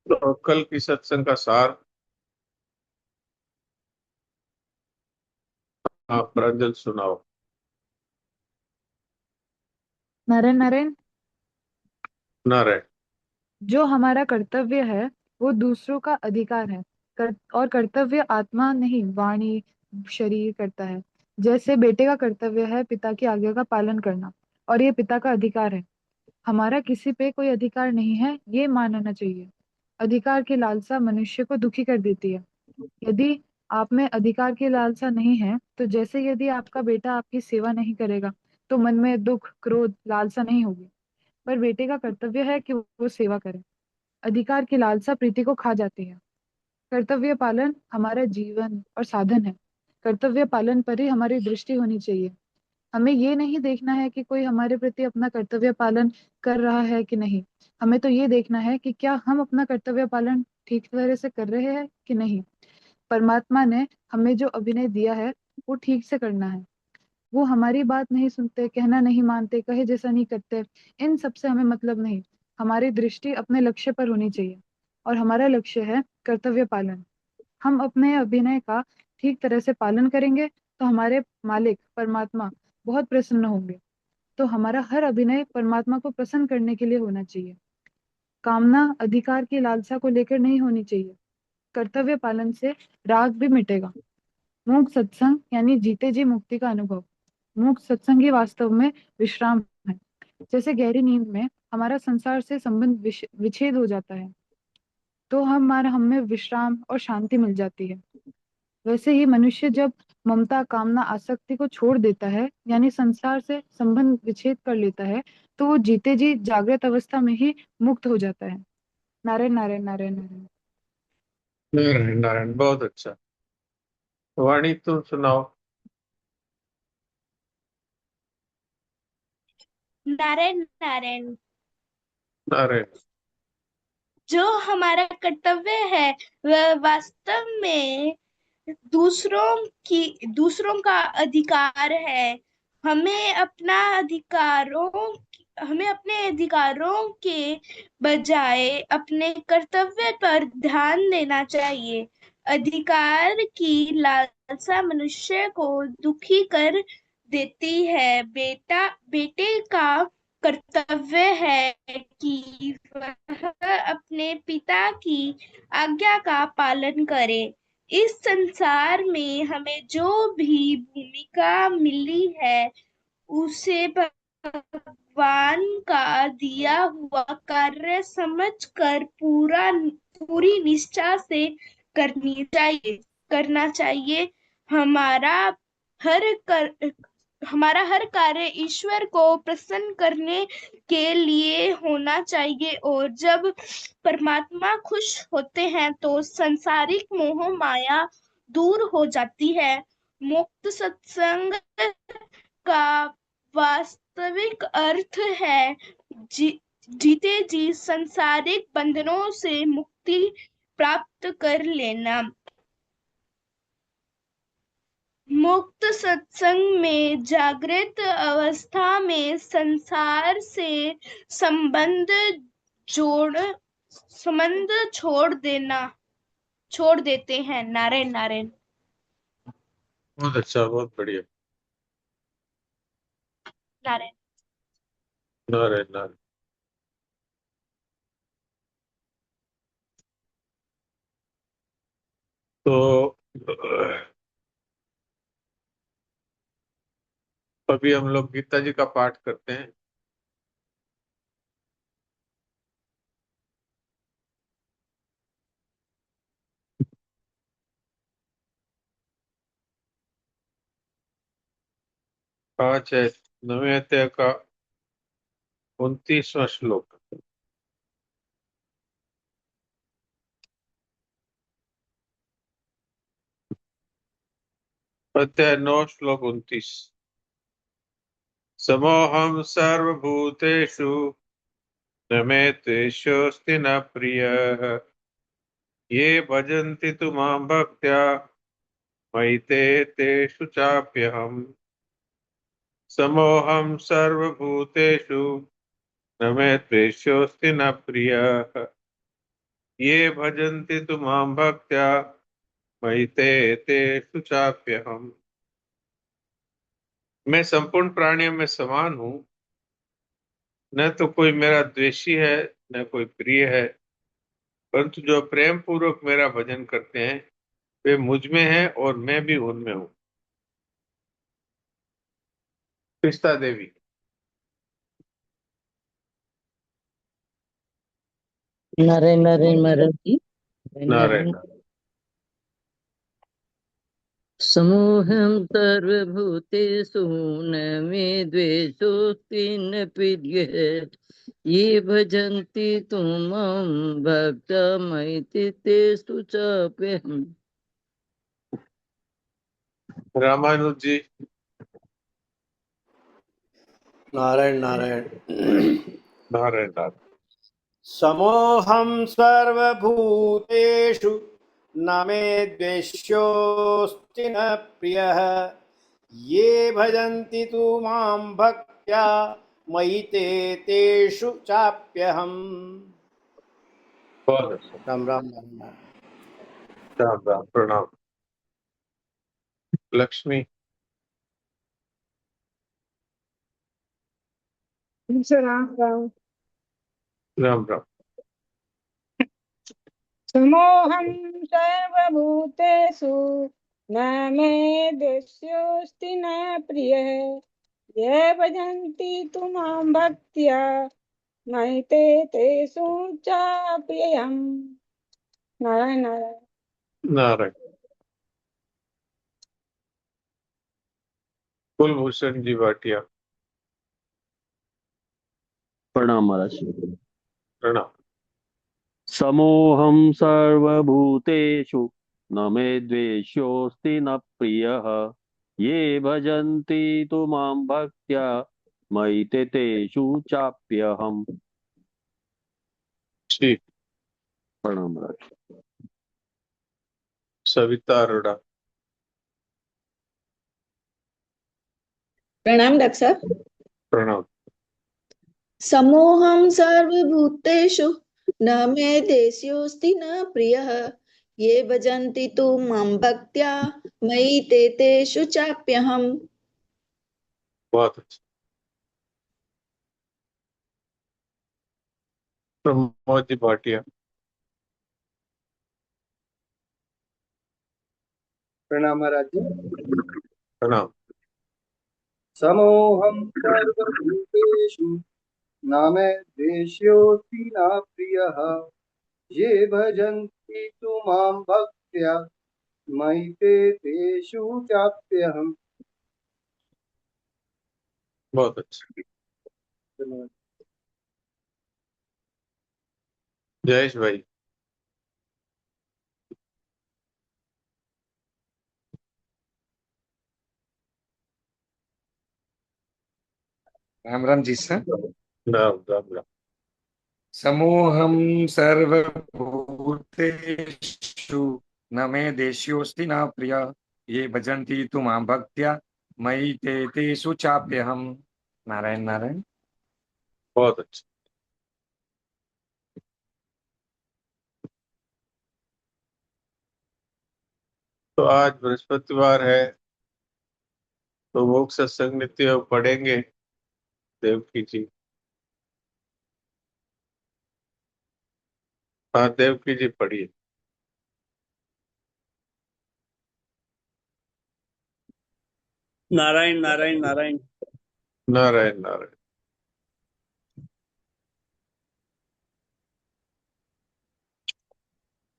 तो कल की सत्संग का सार आप प्रांजल सुनाओ। नारायण नारायण। नारायण। जो हमारा कर्तव्य है वो दूसरों का अधिकार है। और कर्तव्य आत्मा नहीं, वाणी शरीर करता है। जैसे बेटे का कर्तव्य है पिता की आज्ञा का पालन करना, और ये पिता का अधिकार है। हमारा किसी पे कोई अधिकार नहीं है, ये मानना चाहिए। अधिकार की लालसा मनुष्य को दुखी कर देती है। यदि आप में अधिकार की लालसा नहीं है, तो जैसे यदि आपका बेटा आपकी सेवा नहीं करेगा, तो मन में दुख क्रोध लालसा नहीं होगी। पर बेटे का कर्तव्य है कि वो सेवा करे। अधिकार की लालसा प्रीति को खा जाती है। कर्तव्य पालन हमारा जीवन और साधन है। कर्तव्य पालन पर ही हमारी दृष्टि होनी चाहिए। हमें ये नहीं देखना है कि कोई हमारे प्रति अपना कर्तव्य पालन कर रहा है कि नहीं। हमें तो ये देखना है कि क्या हम अपना कर्तव्य पालन ठीक तरह से कर रहे हैं कि नहीं। परमात्मा ने हमें जो अभिनय दिया है वो ठीक से करना है। वो हमारी बात नहीं सुनते, कहना नहीं मानते, कहे जैसा नहीं करते। इन सब से हमें मतलब नहीं। हमारी दृष्टि अपने लक्ष्य पर होनी चाहिए, और हमारा लक्ष्य है कर्तव्य पालन। हम अपने अभिनय का ठीक तरह से पालन करेंगे तो हमारे मालिक परमात्मा बहुत प्रसन्न होंगे। तो हमारा हर अभिनय परमात्मा को प्रसन्न करने के लिए होना चाहिए। कामना अधिकार की लालसा को लेकर नहीं होनी चाहिए। कर्तव्य पालन से राग भी मिटेगा। मूक सत्संग यानी जीते जी मुक्ति का अनुभव। मूक सत्संग ही वास्तव में विश्राम है। जैसे गहरी नींद में हमारा संसार से संबंध विच्छेद हो जाता है, तो हमारा हमें विश्राम और शांति मिल जाती है। वैसे ही मनुष्य जब ममता कामना आसक्ति को छोड़ देता है, यानी संसार से संबंध विच्छेद कर लेता है, तो वो जीते जी जागृत अवस्था में ही मुक्त हो जाता है। नारायण नारायण नारायण नारायण। नारायण नारायण, बहुत अच्छा। वाणी तुम सुनाओ। नारायण नारायण। नारायण। जो हमारा कर्तव्य है वह वास्तव में दूसरों दूसरों का अधिकार है। हमें अपना अधिकारों हमें अपने अधिकारों के बजाय अपने कर्तव्य पर ध्यान देना चाहिए। अधिकार की लालसा मनुष्य को दुखी कर देती है। बेटे का कर्तव्य है कि वह अपने पिता की आज्ञा का पालन करे। इस संसार में हमें जो भी भूमिका मिली है उसे भगवान का दिया हुआ कार्य समझकर पूरी निष्ठा से करना चाहिए। हमारा हर कर हमारा हर कार्य ईश्वर को प्रसन्न करने के लिए होना चाहिए, और जब परमात्मा खुश होते हैं तो संसारिक मोह माया दूर हो जाती है। मुक्त सत्संग का वास्तविक अर्थ है जी, जीते जी संसारिक बंधनों से मुक्ति प्राप्त कर लेना। मुक्त सत्संग में जागृत अवस्था में संसार से संबंध जोड़ संबंध छोड़ देते हैं। नारायण नारायण। बहुत अच्छा, बहुत बढ़िया। नारायण। नारायण नारायण। तो अभी हम लोग गीता जी का पाठ करते हैं। आज है 9वें अध्याय का 29वां श्लोक। अध्याय 9 श्लोक 29। समोहम सर्वभूतेषु न मे द्वेषोऽस्ति न प्रियः। ये भजन्ति तु मां भक्त्या मयि ते तेषु चाप्यहम्। समोहम सर्वभूतेषु न मे द्वेषोऽस्ति न प्रियः। ये भजन्ति तु मां भक्त्या मयि ते तेषु चाप्यहम्। मैं संपूर्ण प्राणियों में समान हूँ, न तो कोई मेरा द्वेषी है न कोई प्रिय है, परंतु जो प्रेम पूर्वक मेरा भजन करते हैं वे मुझ में हैं और मैं भी उनमें हूँ। कृष्णा देवी। नारायण नारायण महाराज जी। नारायण। नारायण। समूहं सर्वभूतेषु न मे द्वेषोऽस्ति न प्रियः। ये भजन्ति तु मां भक्त्या मयि तेषु चाप्यहम्। रामानुज जी। नारायण नारायण। नारायण नारायण। समोहं सर्वभूतेषु न मे द्वेष्योऽस्ति न प्रियः। ये भजन्ति तु मां भक्त्या मयि ते तेषु चाप्यहम्। बहुत अच्छा। राम राम राम राम। राम राम। प्रणाम। लक्ष्मी। राम राम। राम राम। समोहं सर्वभूतेषु न मे द्वेष्योऽस्ति न प्रियः। ये भजन्ति तु मां भक्त्या मयि ते तेषु चाप्यहम्। नारायण नारायण। नारायण। कुलभूषण जी भाटिया। प्रणाम महाराज। प्रणाम। समोहं सर्वभूतेषु न मे द्वेष्योऽस्ति न प्रियः। ये भजन्ति तु मां भक्त्या मयि ते तेषु चाप्यहम्। ठीक। प्रणाम महाराज। सविता अरोड़ा। प्रणाम डॉक्टर साहब। प्रणाम। समोहं सर्वभूतेषु न मे देस्योऽस्ति न प्रियः। ये भजन्ति तु मां भक्त्या मयि ते तेषु चाप्यहम्। बहुत अच्छा। प्रमोद जी भाटिया। प्रणाम महाराज जी। प्रणाम। समोहं सर्वभूतेषु न मे द्वेष्योऽस्ति न प्रियः। ये भजन्ति तु मां भक्त्या मयि ते तेषु चाप्यहम्। बहुत अच्छा। जयेश भाई। राम राम जी सर। राम राम राम। समूहं सर्वभूतेषु न मे देश्योऽस्ति न प्रियः। ये भजन्ति तु मां भक्त्या मयि ते तेषु चाप्यहम्। नारायण नारायण। बहुत अच्छा। तो आज बृहस्पतिवार है तो वो सत्संग नित्य पढ़ेंगे देवकी जी। हाँ देवकी जी पढ़िए। नारायण नारायण नारायण। नारायण नारायण।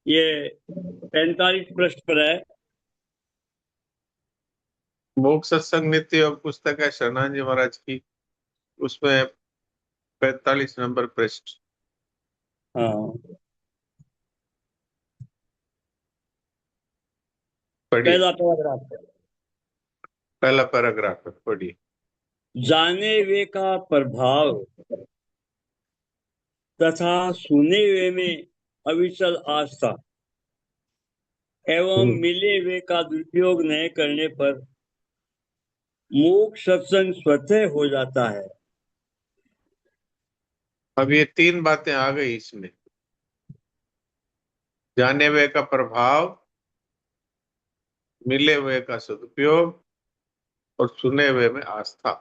ये 45 पृष्ठ पर है। मोक्ष सत्संग नित्य योग पुस्तक है शरणान जी महाराज की, उसमें 45 नंबर पृष्ठ। हाँ, पढ़िए। पहला पैराग्राफ। पहला पैराग्राफ है, पढ़िए। जाने वे का प्रभाव तथा सुने वे में अविचल आस्था एवं मिले वे का दुरुपयोग न करने पर मोक्ष सत्संग स्वतः हो जाता है। अब ये तीन बातें आ गई इसमें। जाने हुए का प्रभाव, मिले हुए का सदुपयोग और सुने हुए में आस्था।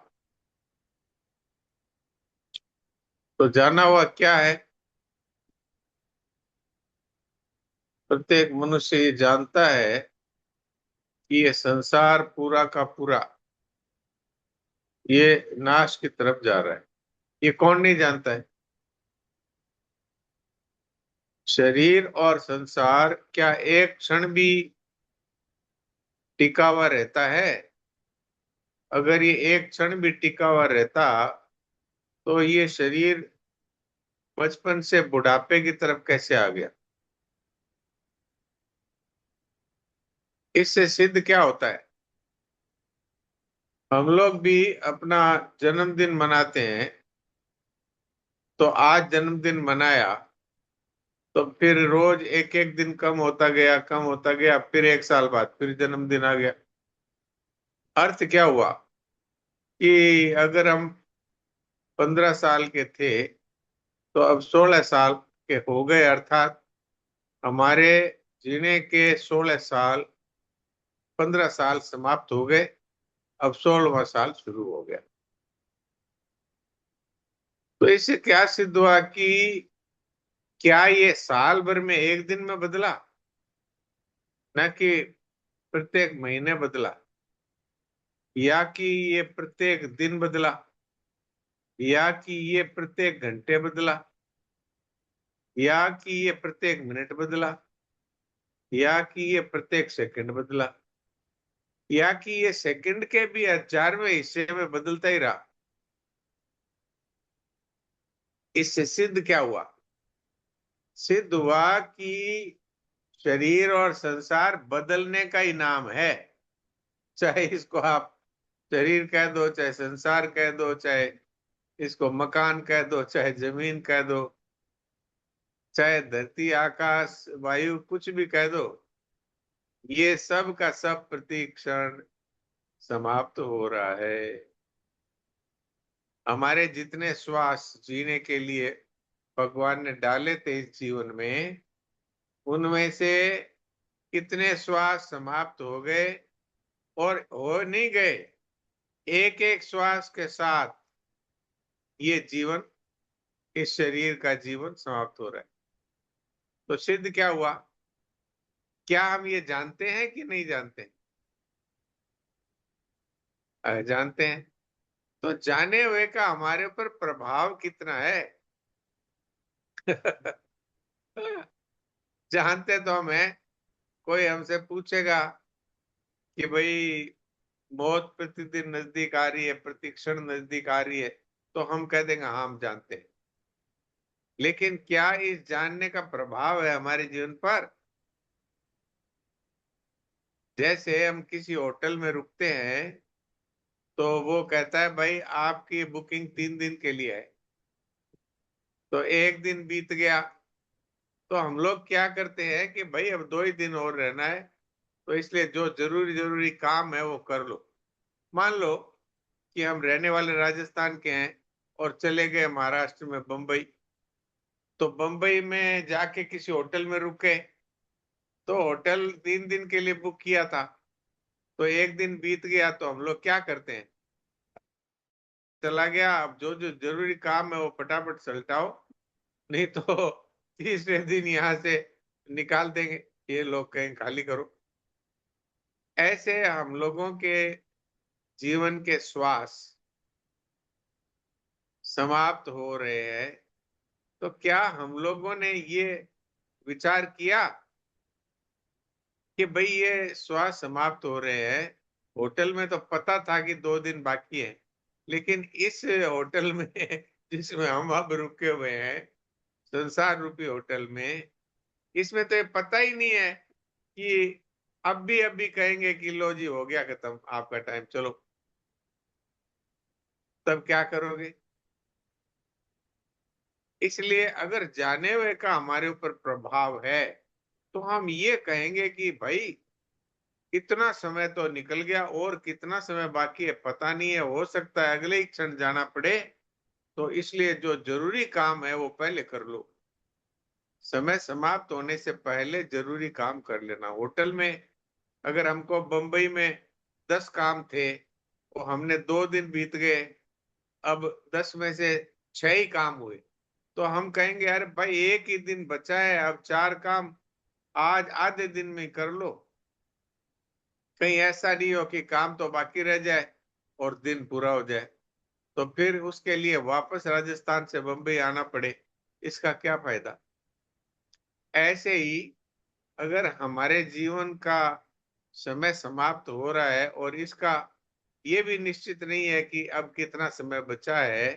तो जाना हुआ क्या है? प्रत्येक मनुष्य ये जानता है कि ये संसार पूरा का पूरा ये नाश की तरफ जा रहा है। ये कौन नहीं जानता है? शरीर और संसार क्या एक क्षण भी टिका हुआ रहता है? अगर ये एक क्षण भी टिका हुआ रहता तो ये शरीर बचपन से बुढ़ापे की तरफ कैसे आ गया? इससे सिद्ध क्या होता है? हम लोग भी अपना जन्मदिन मनाते हैं, तो आज जन्मदिन मनाया तो फिर रोज एक एक दिन कम होता गया, कम होता गया, फिर एक साल बाद फिर जन्मदिन आ गया। अर्थ क्या हुआ कि अगर हम 15 साल के थे तो अब 16 साल के हो गए, अर्थात हमारे जीने के 16 साल, 15 साल समाप्त हो गए, अब 16वां साल शुरू हो गया। तो इससे क्या सिद्ध हुआ कि क्या ये साल भर में एक दिन में बदला, न कि प्रत्येक महीने बदला, या कि ये प्रत्येक दिन बदला, या कि ये प्रत्येक घंटे बदला, या कि ये प्रत्येक मिनट बदला, या कि ये प्रत्येक सेकंड बदला, या कि ये सेकंड के भी 1000वें हिस्से में बदलता ही रहा। इससे सिद्ध क्या हुआ? सिद्ध हुआ कि शरीर और संसार बदलने का ही नाम है। चाहे इसको आप शरीर कह दो, चाहे संसार कह दो, चाहे इसको मकान कह दो, चाहे जमीन कह दो, चाहे धरती आकाश वायु कुछ भी कह दो, ये सब का सब प्रतिक्षण समाप्त हो रहा है। हमारे जितने श्वास जीने के लिए भगवान ने डाले थे इस जीवन में, उनमें से कितने श्वास समाप्त हो गए और हो नहीं गए। एक एक श्वास के साथ ये जीवन, इस शरीर का जीवन समाप्त हो रहा है। तो सिद्ध क्या हुआ? क्या हम ये जानते हैं कि नहीं जानते? जानते हैं। तो जाने हुए का हमारे ऊपर प्रभाव कितना है? जानते तो हम हैं। कोई हमसे पूछेगा कि भाई मौत प्रतिदिन नजदीक आ रही है, प्रतिक्षण नजदीक आ रही है, तो हम कह देंगे हाँ हम जानते हैं। लेकिन क्या इस जानने का प्रभाव है हमारे जीवन पर? जैसे हम किसी होटल में रुकते हैं तो वो कहता है भाई आपकी बुकिंग 3 दिन के लिए है, तो एक दिन बीत गया तो हम लोग क्या करते हैं कि भाई अब 2 ही दिन और रहना है, तो इसलिए जो जरूरी जरूरी काम है वो कर लो। मान लो कि हम रहने वाले राजस्थान के हैं और चले गए महाराष्ट्र में बम्बई, तो बम्बई में जाके किसी होटल में रुके, तो होटल 3 दिन के लिए बुक किया था, तो एक दिन बीत गया तो हम लोग क्या करते हैं? चला गया, अब जो जो जरूरी काम है वो फटाफट सलटाओ, नहीं तो तीसरे दिन यहाँ से निकाल देंगे, ये लोग कहीं खाली करो। ऐसे हम लोगों के जीवन के श्वास समाप्त हो रहे हैं, तो क्या हम लोगों ने ये विचार किया कि भाई ये श्वास समाप्त हो रहे हैं? होटल में तो पता था कि 2 दिन बाकी है, लेकिन इस होटल में जिसमें हम अब रुके हुए हैं, संसार रूपी होटल में, इसमें तो ये पता ही नहीं है कि अभी कहेंगे कि लो जी हो गया खत्म आपका टाइम, चलो। तब क्या करोगे? इसलिए अगर जाने हुए का हमारे ऊपर प्रभाव है तो हम ये कहेंगे कि भाई इतना समय तो निकल गया और कितना समय बाकी है पता नहीं है, हो सकता है अगले ही क्षण जाना पड़े, तो इसलिए जो जरूरी काम है वो पहले कर लो। समय समाप्त होने से पहले जरूरी काम कर लेना। होटल में अगर हमको बंबई में 10 काम थे, तो हमने 2 दिन बीत गए, अब 10 में से 6 ही काम हुए, तो हम कहेंगे यार भाई एक ही दिन बचा है, अब 4 काम आज आधे दिन में कर लो। कहीं ऐसा नहीं हो कि काम तो बाकी रह जाए और दिन पूरा हो जाए, तो फिर उसके लिए वापस राजस्थान से बंबई आना पड़े, इसका क्या फायदा। ऐसे ही अगर हमारे जीवन का समय समाप्त हो रहा है और इसका ये भी निश्चित नहीं है कि अब कितना समय बचा है,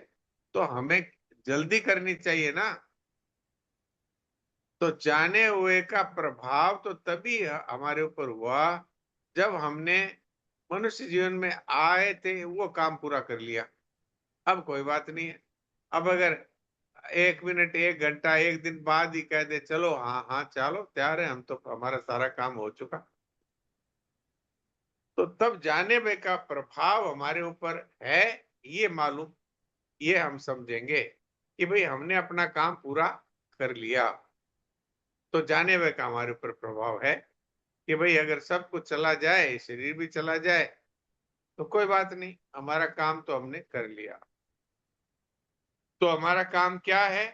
तो हमें जल्दी करनी चाहिए ना। तो जाने हुए का प्रभाव तो तभी हमारे ऊपर हुआ जब हमने मनुष्य जीवन में आए थे वो काम पूरा कर लिया। अब कोई बात नहीं है। अब अगर 1 मिनट 1 घंटा 1 दिन बाद ही कह दे चलो हाँ हाँ चलो तैयार है हम, तो हमारा सारा काम हो चुका, तो तब जाने में का प्रभाव हमारे ऊपर है ये मालूम, ये हम समझेंगे कि भाई हमने अपना काम पूरा कर लिया। तो जाने में का हमारे ऊपर प्रभाव है कि भाई अगर सब कुछ चला जाए, शरीर भी चला जाए, तो कोई बात नहीं, हमारा काम तो हमने कर लिया। तो हमारा काम क्या है?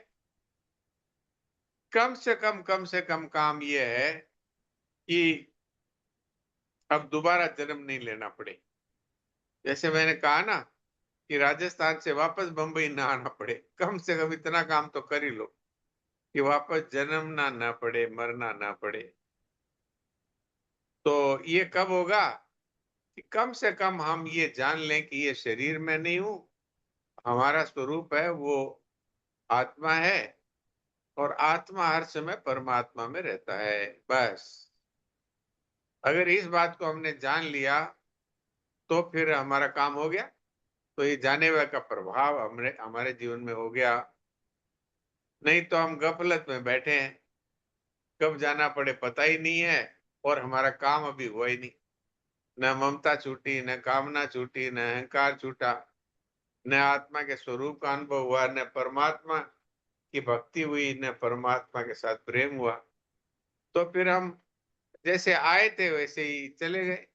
कम से कम काम ये है कि अब दोबारा जन्म नहीं लेना पड़े। जैसे मैंने कहा ना कि राजस्थान से वापस बंबई ना आना पड़े, कम से कम इतना काम तो कर ही लो कि वापस जन्मना ना पड़े, मरना ना पड़े। तो ये कब होगा कि कम से कम हम ये जान लें कि ये शरीर में नहीं हूं, हमारा स्वरूप है वो आत्मा है, और आत्मा हर समय परमात्मा में रहता है। बस अगर इस बात को हमने जान लिया तो फिर हमारा काम हो गया। तो ये जाने हुए का प्रभाव हमारे जीवन में हो गया। नहीं तो हम गफलत में बैठे हैं, कब जाना पड़े पता ही नहीं है, और हमारा काम अभी हुआ ही नहीं। न ममता छूटी, न कामना छूटी, न अहंकार छूटा, न आत्मा के स्वरूप का अनुभव हुआ, न परमात्मा की भक्ति हुई, न परमात्मा के साथ प्रेम हुआ। तो फिर हम जैसे आए थे वैसे ही चले गए,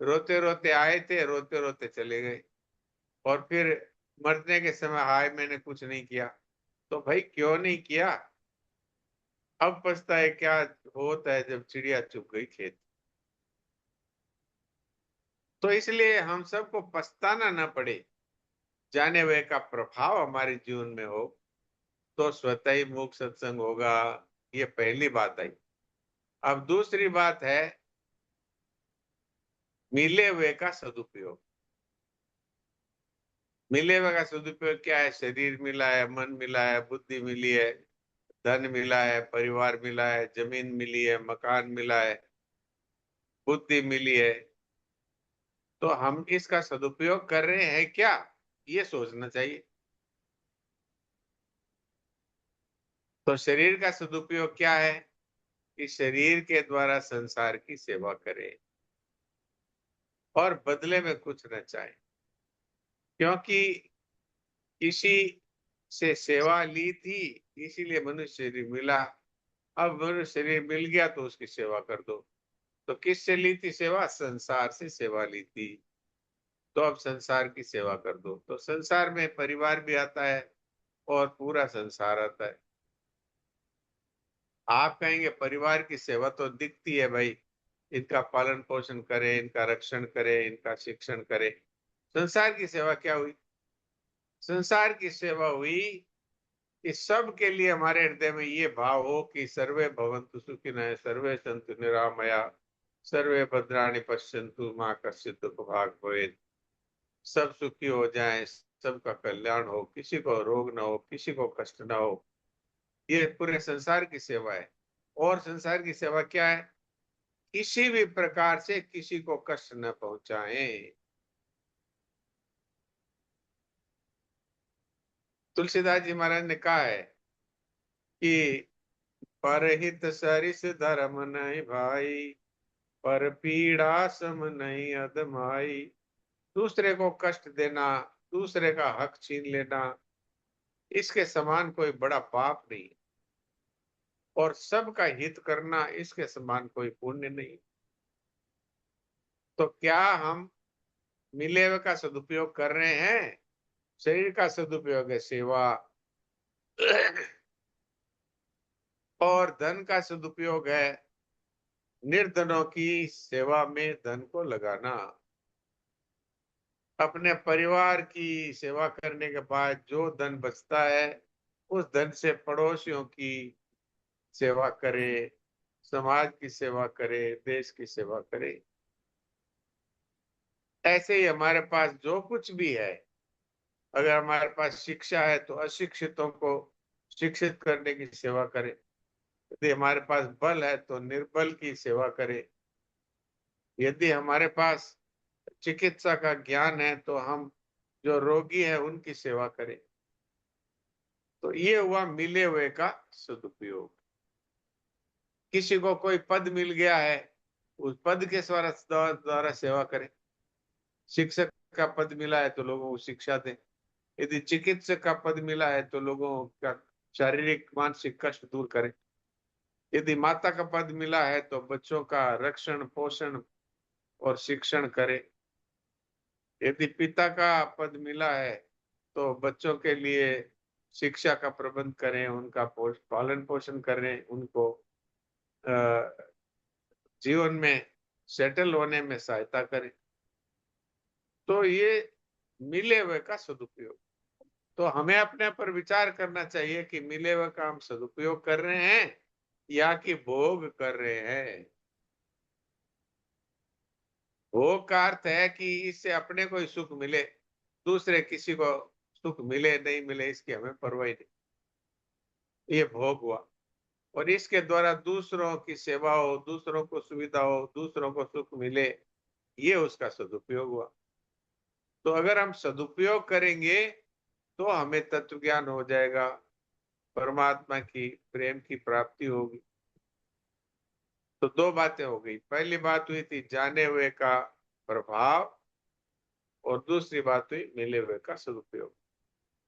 रोते रोते आए थे, रोते रोते चले गए, और फिर मरने के समय हाय मैंने कुछ नहीं किया। तो भाई क्यों नहीं किया? अब पछताए क्या होता है जब चिड़िया चुग गई खेत। तो इसलिए हम सबको पछताना ना पड़े, जाने हुए का प्रभाव हमारे जीवन में हो, तो स्वतः ही मोक्ष सत्संग होगा। ये पहली बात आई। अब दूसरी बात है मिले हुए का सदुपयोग। मिले हुए का सदुपयोग क्या है? शरीर मिला है, मन मिला है, बुद्धि मिली है, धन मिला है, परिवार मिला है, जमीन मिली है, मकान मिला है, बुद्धि मिली है, तो हम इसका सदुपयोग कर रहे हैं क्या, ये सोचना चाहिए। तो शरीर का सदुपयोग क्या है कि शरीर के द्वारा संसार की सेवा करें और बदले में कुछ न चाहे, क्योंकि किसी से सेवा ली थी इसीलिए मनुष्य शरीर मिला। अब मनुष्य शरीर मिल गया तो उसकी सेवा कर दो। तो किससे ली थी सेवा? संसार से सेवा ली थी, तो अब संसार की सेवा कर दो। तो संसार में परिवार भी आता है और पूरा संसार आता है। आप कहेंगे परिवार की सेवा तो दिखती है भाई, इनका पालन पोषण करें, इनका रक्षण करें, इनका शिक्षण करें। संसार की सेवा क्या हुई? संसार की सेवा हुई कि सब के लिए हमारे हृदय में ये भाव हो कि सर्वे भवन्तु सुखिनः, सर्वे सन्तु निरामया, सर्वे भद्राणि पश्यन्तु मा कश्चित् दुःखभाग् भवेत्। सब सुखी हो जाएं, सबका कल्याण हो, किसी को रोग ना हो, किसी को कष्ट ना हो। ये पूरे संसार की सेवा है। और संसार की सेवा क्या है? किसी भी प्रकार से किसी को कष्ट न पहुंचाएं। तुलसीदास जी महाराज ने कहा है कि परहित सरिस धर्म नहीं भाई, पर पीड़ा सम नहीं अदमाई। दूसरे को कष्ट देना, दूसरे का हक छीन लेना, इसके समान कोई बड़ा पाप नहीं। और सबका हित करना, इसके समान कोई पुण्य नहीं। तो क्या हम मिले हुए का सदुपयोग कर रहे हैं? शरीर का सदुपयोग है सेवा, और धन का सदुपयोग है निर्धनों की सेवा में धन को लगाना। अपने परिवार की सेवा करने के बाद जो धन बचता है, उस धन से पड़ोसियों की सेवा करे, समाज की सेवा करे, देश की सेवा करे। ऐसे ही हमारे पास जो कुछ भी है, अगर हमारे पास शिक्षा है तो अशिक्षितों को शिक्षित करने की सेवा करें। यदि हमारे पास बल है तो निर्बल की सेवा करें। यदि हमारे पास चिकित्सा का ज्ञान है तो हम जो रोगी है उनकी सेवा करें। तो ये हुआ मिले हुए का सदुपयोग। किसी को कोई पद मिल गया है, उस पद के द्वारा सेवा करें। शिक्षक का पद मिला है तो लोगों को शिक्षा दें। यदि चिकित्सक का पद मिला है तो लोगों का शारीरिक मानसिक कष्ट दूर करें। यदि माता का पद मिला है तो बच्चों का रक्षण पोषण और शिक्षण करें। यदि पिता का पद मिला है तो बच्चों के लिए शिक्षा का प्रबंध करें, उनका पालन पोषण करें, उनको जीवन में सेटल होने में सहायता करें। तो ये मिले हुए का सदुपयोग। तो हमें अपने पर विचार करना चाहिए कि मिले हुए का हम सदुपयोग कर रहे हैं या कि भोग कर रहे हैं। भोग का अर्थ है कि इससे अपने को ही सुख मिले, दूसरे किसी को सुख मिले नहीं मिले इसकी हमें परवाह नहीं। ये भोग हुआ। और इसके द्वारा दूसरों की सेवा हो, दूसरों को सुविधा हो, दूसरों को सुख मिले, ये उसका सदुपयोग हुआ। तो अगर हम सदुपयोग करेंगे तो हमें तत्व ज्ञान हो जाएगा, परमात्मा की प्रेम की प्राप्ति होगी। तो दो बातें हो गई। पहली बात हुई थी जाने हुए का प्रभाव, और दूसरी बात हुई मिले हुए का सदुपयोग।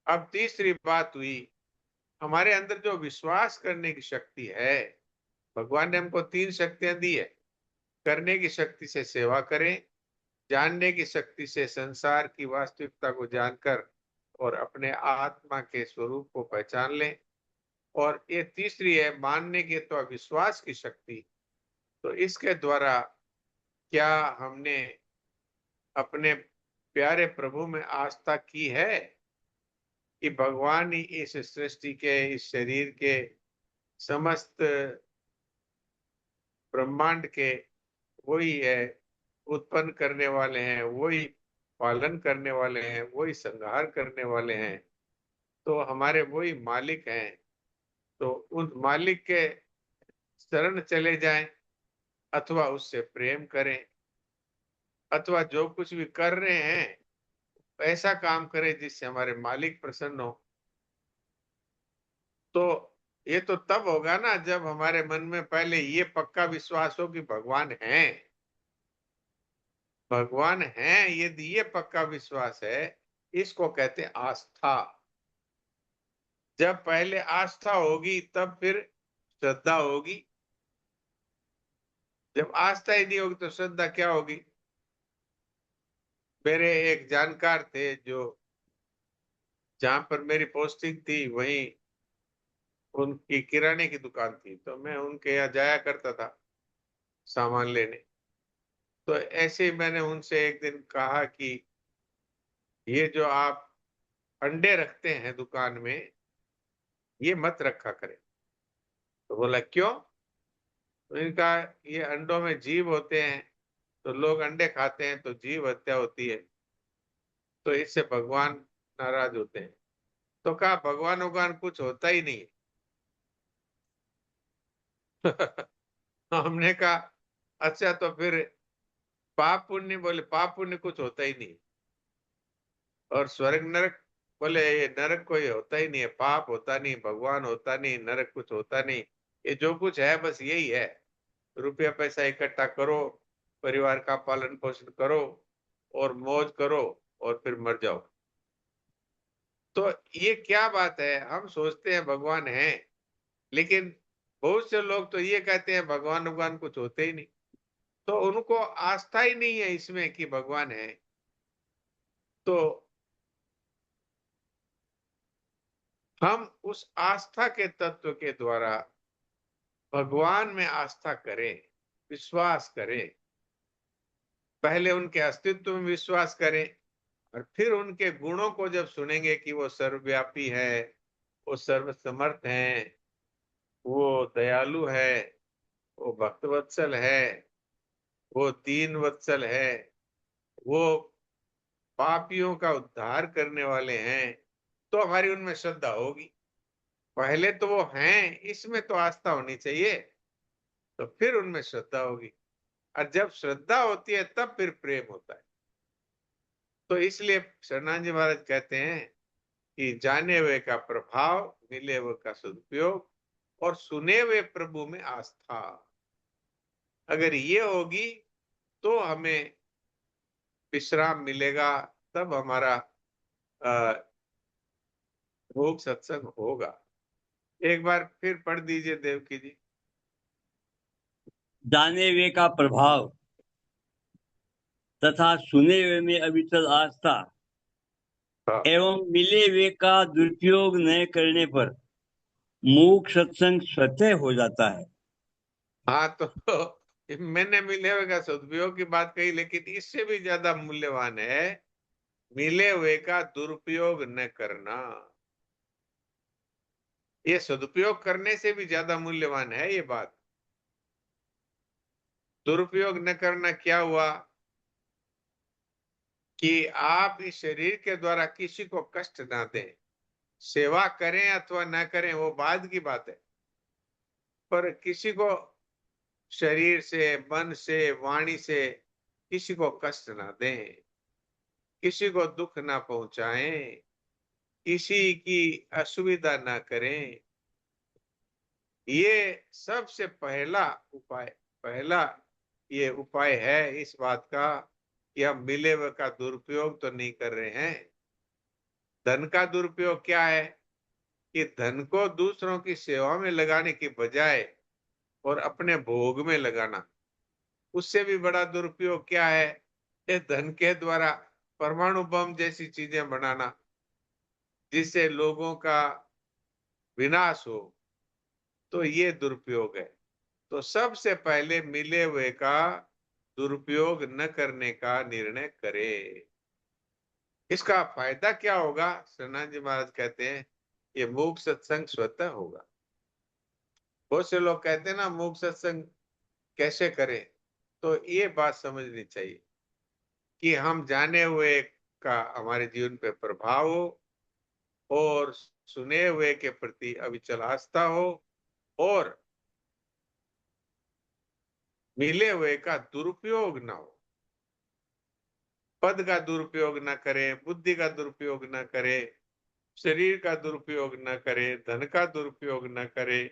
अब तीसरी बात हुई हमारे अंदर जो विश्वास करने की शक्ति है। भगवान ने हमको 3 शक्तियां दी है। करने की शक्ति से सेवा करें, जानने की शक्ति से संसार की वास्तविकता को जानकर और अपने आत्मा के स्वरूप को पहचान लें, और ये तीसरी है मानने की अथवा विश्वास की शक्ति। तो इसके द्वारा क्या हमने अपने प्यारे प्रभु में आस्था की है कि भगवान ही इस सृष्टि के, इस शरीर के, समस्त ब्रह्मांड के वही है, उत्पन्न करने वाले हैं, वही पालन करने वाले हैं, वही संहार करने वाले हैं। तो हमारे वही मालिक हैं। तो उन मालिक के शरण चले जाएं, अथवा उससे प्रेम करें, अथवा जो कुछ भी कर रहे हैं ऐसा काम करें जिससे हमारे मालिक प्रसन्न हो। तो ये तो तब होगा ना जब हमारे मन में पहले ये पक्का विश्वास हो कि भगवान है। भगवान है, यदि ये पक्का विश्वास है, इसको कहते हैं आस्था। जब पहले आस्था होगी तब फिर श्रद्धा होगी। जब आस्था ही नहीं होगी तो श्रद्धा क्या होगी? मेरे एक जानकार थे जो, जहां पर मेरी पोस्टिंग थी वहीं उनकी किराने की दुकान थी, तो मैं उनके यहाँ जाया करता था सामान लेने। तो ऐसे ही मैंने उनसे एक दिन कहा कि ये जो आप अंडे रखते हैं दुकान में, ये मत रखा करें। तो बोला क्यों? तो इनका ये अंडों में जीव होते हैं, तो लोग अंडे खाते हैं तो जीव हत्या होती है, तो इससे भगवान नाराज होते हैं। तो कहा भगवान भगवान कुछ होता ही नहीं। हमने कहा अच्छा तो फिर पाप पुण्य? बोले पाप पुण्य कुछ होता ही नहीं। और स्वर्ग नरक? बोले ये नरक कोई होता ही नहीं है, पाप होता नहीं, भगवान होता नहीं, नरक कुछ होता नहीं। ये जो कुछ है बस यही है, रुपया पैसा इकट्ठा करो, परिवार का पालन पोषण करो और मौज करो और फिर मर जाओ। तो ये क्या बात है? हम सोचते हैं भगवान है, लेकिन बहुत से लोग तो ये कहते हैं भगवान भगवान कुछ होते ही नहीं, तो उनको आस्था ही नहीं है इसमें कि भगवान है। तो हम उस आस्था के तत्व के द्वारा भगवान में आस्था करें, विश्वास करें। पहले उनके अस्तित्व में विश्वास करें और फिर उनके गुणों को जब सुनेंगे कि वो सर्वव्यापी है, वो सर्वसमर्थ है, वो दयालु है, वो भक्तवत्सल है, वो दीन वत्सल है, वो पापियों का उद्धार करने वाले हैं, तो हमारी उनमें श्रद्धा होगी। पहले तो वो हैं, इसमें तो आस्था होनी चाहिए, तो फिर उनमें श्रद्धा होगी। और जब श्रद्धा होती है तब फिर प्रेम होता है। तो इसलिए शरणानंद जी महाराज कहते हैं कि जाने हुए का प्रभाव, मिले हुए का सदुपयोग और सुने हुए प्रभु में आस्था, अगर ये होगी तो हमें विश्राम मिलेगा, तब हमारा भोग सत्संग होगा। एक बार फिर पढ़ दीजिए देवकी जी। जाने हुए का प्रभाव तथा सुने हुए में अविचल आस्था हाँ, एवं मिले हुए का दुरुपयोग न करने पर मूक सत्संग स्वतः हो जाता है। हाँ, तो मैंने मिले हुए का सदुपयोग की बात कही, लेकिन इससे भी ज्यादा मूल्यवान है मिले हुए का दुरुपयोग न करना। ये सदुपयोग करने से भी ज्यादा मूल्यवान है ये बात। दुरुपयोग न करना क्या हुआ कि आप इस शरीर के द्वारा किसी को कष्ट ना दें। सेवा करें अथवा ना करें वो बाद की बात है, पर किसी को शरीर से, मन से, वाणी से किसी को कष्ट ना दें, किसी को दुख ना पहुंचाएं, किसी की असुविधा ना करें। ये सबसे पहला ये उपाय है इस बात का कि हम मिले हुए का दुरुपयोग तो नहीं कर रहे हैं। धन का दुरुपयोग क्या है कि धन को दूसरों की सेवा में लगाने की बजाय और अपने भोग में लगाना। उससे भी बड़ा दुरुपयोग क्या है, ये धन के द्वारा परमाणु बम जैसी चीजें बनाना जिससे लोगों का विनाश हो, तो ये दुरुपयोग है। तो सबसे पहले मिले हुए का दुरुपयोग न करने का निर्णय करें। इसका फायदा क्या होगा, सनातन जी महाराज कहते हैं ये मूक सत्संग स्वतः होगा। बहुत से लोग कहते हैं ना मूक सत्संग कैसे करें, तो ये बात समझनी चाहिए कि हम जाने हुए का हमारे जीवन पे प्रभाव हो और सुने हुए के प्रति अविचल आस्था हो और मिले हुए का दुरुपयोग ना हो। पद का दुरुपयोग न करें, बुद्धि का दुरुपयोग न करें, शरीर का दुरुपयोग न करें, धन का दुरुपयोग न करें।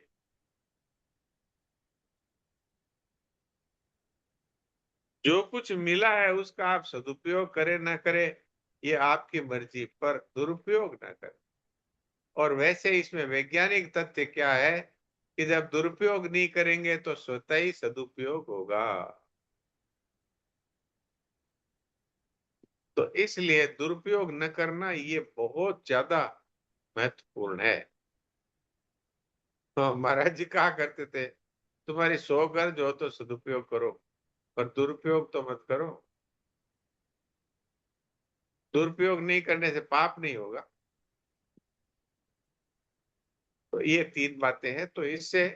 जो कुछ मिला है उसका आप सदुपयोग करें न करें ये आपकी मर्जी, पर दुरुपयोग न करें। और वैसे इसमें वैज्ञानिक तथ्य क्या है कि जब दुरुपयोग नहीं करेंगे तो स्वतः ही सदुपयोग होगा। तो इसलिए दुरुपयोग न करना ये बहुत ज्यादा महत्वपूर्ण है। तो महाराज जी कहा करते थे तुम्हारी 100 गरज हो तो सदुपयोग करो, पर दुरुपयोग तो मत करो। दुरुपयोग नहीं करने से पाप नहीं होगा। तो ये 3 बातें हैं। तो इससे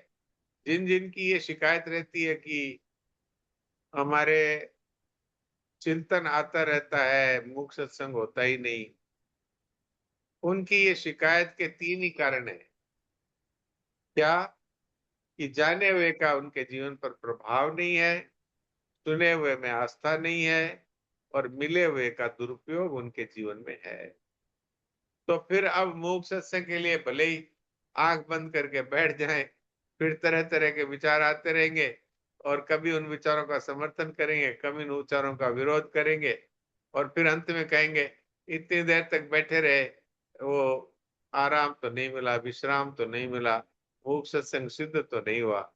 जिन जिन की ये शिकायत रहती है कि हमारे चिंतन आता रहता है, मुख सत्संग होता ही नहीं, उनकी ये शिकायत के 3 ही कारण है। क्या कि जाने हुए का उनके जीवन पर प्रभाव नहीं है, सुने हुए में आस्था नहीं है और मिले हुए का दुरुपयोग उनके जीवन में है। तो फिर अब मूक सत्संग के लिए भले ही आंख बंद करके बैठ जाएं, फिर तरह तरह के विचार आते रहेंगे और कभी उन विचारों का समर्थन करेंगे, कभी उन विचारों का विरोध करेंगे और फिर अंत में कहेंगे इतनी देर तक बैठे रहे, वो आराम तो नहीं मिला, विश्राम तो नहीं मिला, मूक सत्संग सिद्ध तो नहीं हुआ,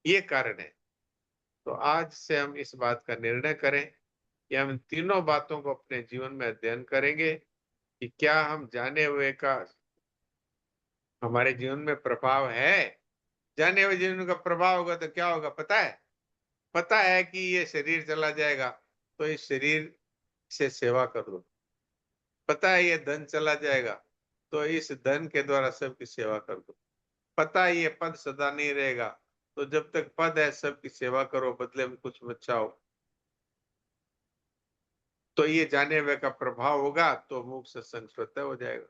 ये कारण है। तो आज से हम इस बात का निर्णय करें कि हम तीनों बातों को अपने जीवन में अध्ययन करेंगे कि क्या हम जाने हुए का हमारे जीवन में प्रभाव है। जाने हुए जीवन का प्रभाव होगा तो क्या होगा पता है? पता है कि ये शरीर चला जाएगा तो इस शरीर से सेवा कर दो। पता है ये धन चला जाएगा तो इस धन के द्वारा सबकी सेवा कर दो। पता है ये पद सदा नहीं रहेगा तो जब तक पद है सबकी सेवा करो, बदले में कुछ मत चाहो। तो ये जाने हुए का प्रभाव होगा तो मूक सत्संग स्वतः हो जाएगा,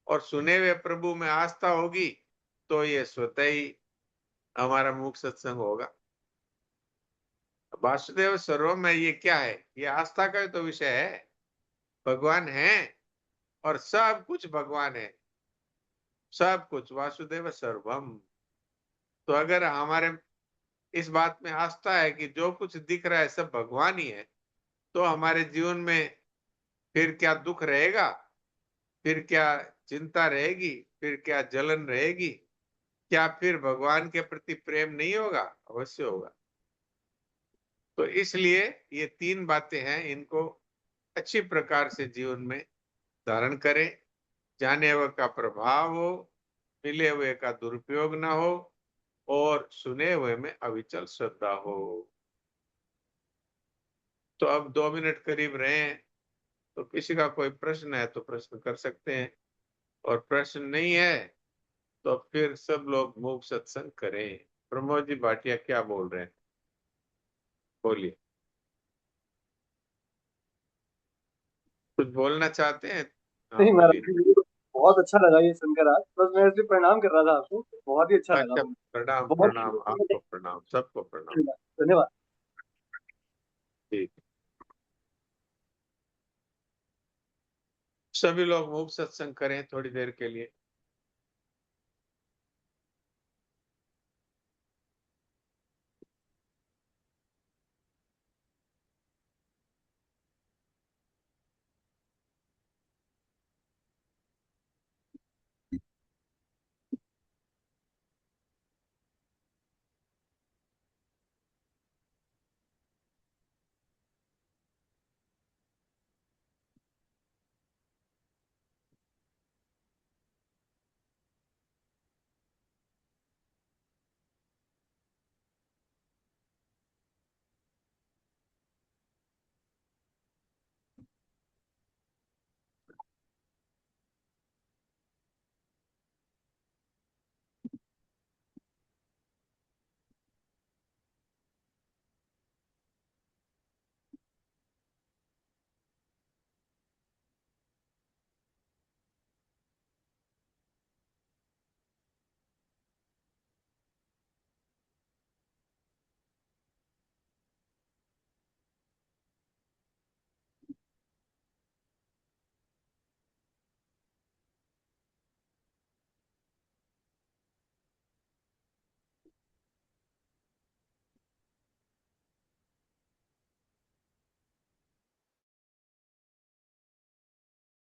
और सुने हुए प्रभु में आस्था होगी तो ये स्वतः ही हमारा मूक सत्संग होगा। वासुदेव सर्वम में ये क्या है? ये आस्था का तो विषय है। भगवान है और सब कुछ भगवान है, सब कुछ वासुदेव सर्वम। तो अगर हमारे इस बात में आस्था है कि जो कुछ दिख रहा है सब भगवान ही है, तो हमारे जीवन में फिर क्या दुख रहेगा, फिर क्या चिंता रहेगी, फिर क्या जलन रहेगी, क्या फिर भगवान के प्रति प्रेम नहीं होगा? अवश्य होगा। तो इसलिए ये तीन बातें हैं, इनको अच्छी प्रकार से जीवन में धारण करें। जाने हुए का प्रभाव हो, मिले हुए का दुरुपयोग ना हो, और सुने हुए में अविचल श्रद्धा हो। तो अब 2 मिनट करीब रहे हैं, तो किसी का कोई प्रश्न है तो प्रश्न कर सकते हैं, और प्रश्न नहीं है तो फिर सब लोग मूक सत्संग करें। प्रमोद जी भाटिया क्या बोल रहे हैं? बोलिए, कुछ बोलना चाहते हैं? हाँ नहीं महाराज बोलिए। जी, मुझे तो बहुत अच्छा लगा ये सुनकर। आज बस मैं ऐसे प्रणाम कर रहा था आपको, बहुत ही अच्छा लगा अच्छा, मुझे। प्रणाम बहुत प्रणाम, आपको प्रणाम, सबको प्रणाम। धन्यवाद। ठीक, सभी लोग मूक सत्संग करें थोड़ी देर के लिए।